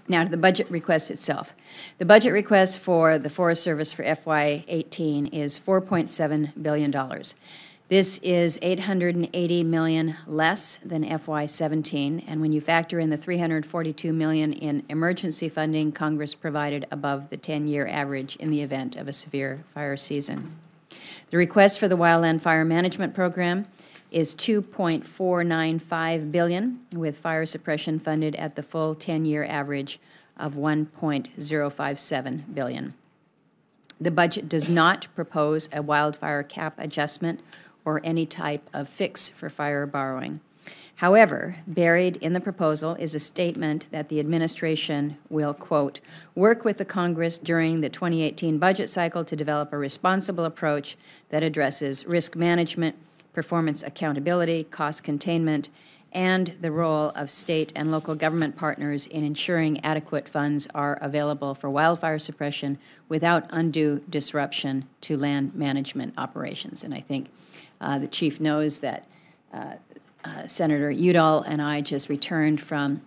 Now to the budget request itself. The budget request for the Forest Service for FY18 is $4.7 billion. This is $880 million less than FY17, and when you factor in the $342 million in emergency funding Congress provided above the 10-year average in the event of a severe fire season. The request for the Wildland Fire Management Program is $2.495 billion, with fire suppression funded at the full 10-year average of $1.057 billion. The budget does not propose a wildfire cap adjustment or any type of fix for fire borrowing. However, buried in the proposal is a statement that the administration will, quote, work with the Congress during the 2018 budget cycle to develop a responsible approach that addresses risk management, performance accountability, cost containment, and the role of state and local government partners in ensuring adequate funds are available for wildfire suppression without undue disruption to land management operations. And I think the Chief knows that Senator Udall and I just returned from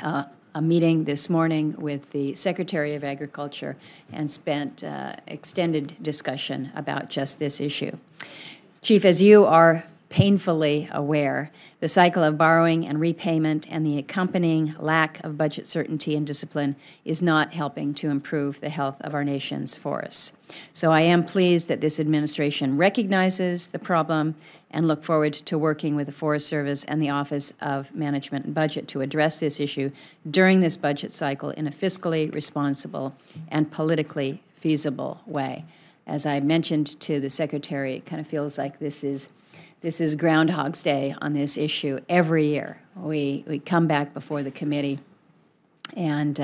a meeting this morning with the Secretary of Agriculture and spent extended discussion about just this issue. Chief, as you are painfully aware, the cycle of borrowing and repayment and the accompanying lack of budget certainty and discipline is not helping to improve the health of our nation's forests. So I am pleased that this administration recognizes the problem and look forward to working with the Forest Service and the Office of Management and Budget to address this issue during this budget cycle in a fiscally responsible and politically feasible way. As I mentioned to the Secretary, it kind of feels like this is Groundhog's Day on this issue. Every year we come back before the committee and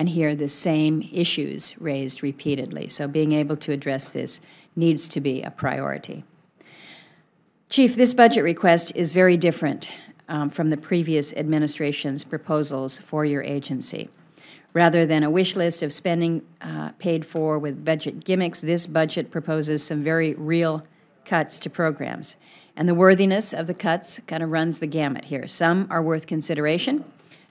hear the same issues raised repeatedly. So being able to address this needs to be a priority. Chief, this budget request is very different from the previous administration's proposals for your agency. Rather than a wish list of spending paid for with budget gimmicks, this budget proposes some very real cuts to programs. And the worthiness of the cuts kind of runs the gamut here. Some are worth consideration,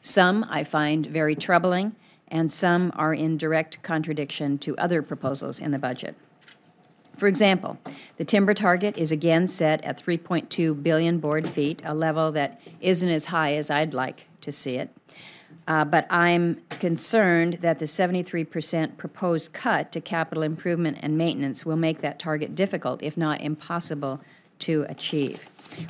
some I find very troubling, and some are in direct contradiction to other proposals in the budget. For example, the timber target is again set at 3.2 billion board feet, a level that isn't as high as I'd like to see it. But I'm concerned that the 73% proposed cut to capital improvement and maintenance will make that target difficult, if not impossible, to achieve.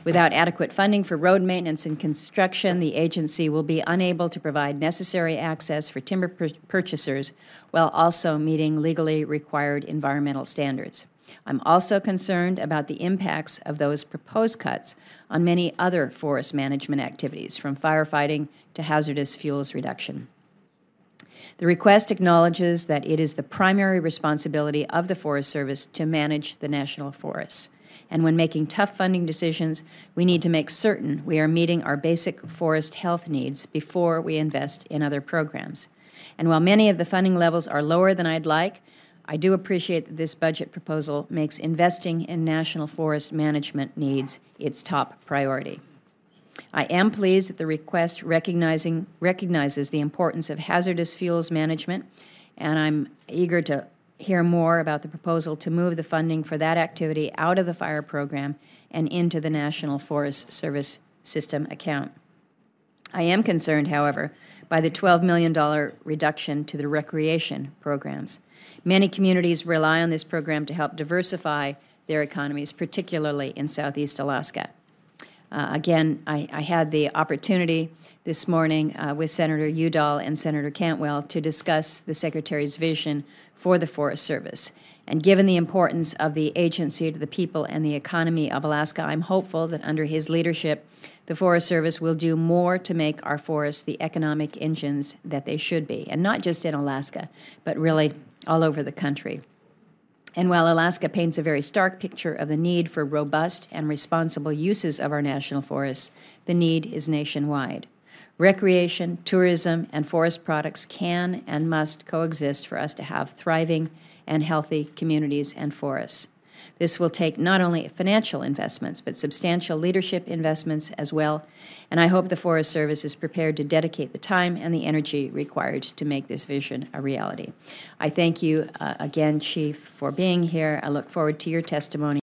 Without adequate funding for road maintenance and construction, the agency will be unable to provide necessary access for timber purchasers while also meeting legally required environmental standards. I'm also concerned about the impacts of those proposed cuts on many other forest management activities, from firefighting to hazardous fuels reduction. The request acknowledges that it is the primary responsibility of the Forest Service to manage the national forests. And when making tough funding decisions, we need to make certain we are meeting our basic forest health needs before we invest in other programs. And while many of the funding levels are lower than I'd like, I do appreciate that this budget proposal makes investing in national forest management needs its top priority. I am pleased that the request recognizes the importance of hazardous fuels management, and I'm eager to hear more about the proposal to move the funding for that activity out of the fire program and into the National Forest Service System account. I am concerned, however, by the $12 million reduction to the recreation programs. Many communities rely on this program to help diversify their economies, particularly in Southeast Alaska. Again, I had the opportunity this morning with Senator Udall and Senator Cantwell to discuss the Secretary's vision for the Forest Service. And given the importance of the agency to the people and the economy of Alaska, I'm hopeful that under his leadership, the Forest Service will do more to make our forests the economic engines that they should be, and not just in Alaska, but really all over the country. And while Alaska paints a very stark picture of the need for robust and responsible uses of our national forests, the need is nationwide. Recreation, tourism, and forest products can and must coexist for us to have thriving and healthy communities and forests. This will take not only financial investments, but substantial leadership investments as well, and I hope the Forest Service is prepared to dedicate the time and the energy required to make this vision a reality. I thank you again, Chief, for being here. I look forward to your testimony.